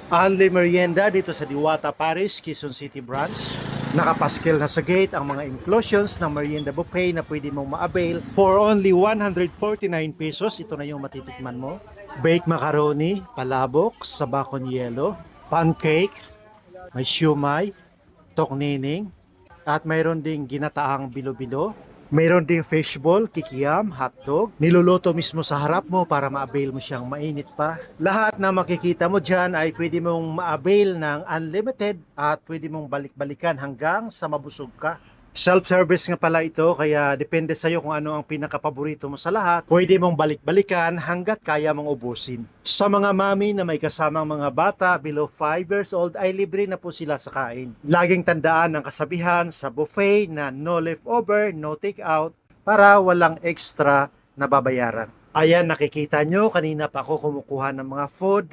Only merienda dito sa Diwata Paris, Quezon City branch. Nakapaskil na sa gate ang mga inclusions ng merienda buffet na pwede mong ma-avail for only 149 pesos. Ito na yung matitikman mo. Baked macaroni, palabok, sabakon yelo, pancake, may siumay, toknining, at mayroon ding ginataang bilo-bilo. Mayroon ding fishball, kikiam, hotdog. Niluluto mismo sa harap mo para ma-avail mo siyang mainit pa. Lahat na makikita mo dyan ay pwede mong ma-avail ng unlimited at pwede mong balik-balikan hanggang sa mabusog ka. Self-service nga pala ito, kaya depende sa'yo kung ano ang pinakapaborito mo sa lahat. Pwede mong balik-balikan hanggat kaya mong ubusin. Sa mga mami na may kasamang mga bata below 5 years old ay libre na po sila sa kain. Laging tandaan ang kasabihan sa buffet na no leftover, no take out para walang extra na babayaran. Ayan, nakikita nyo, kanina pa ako kumukuha ng mga food.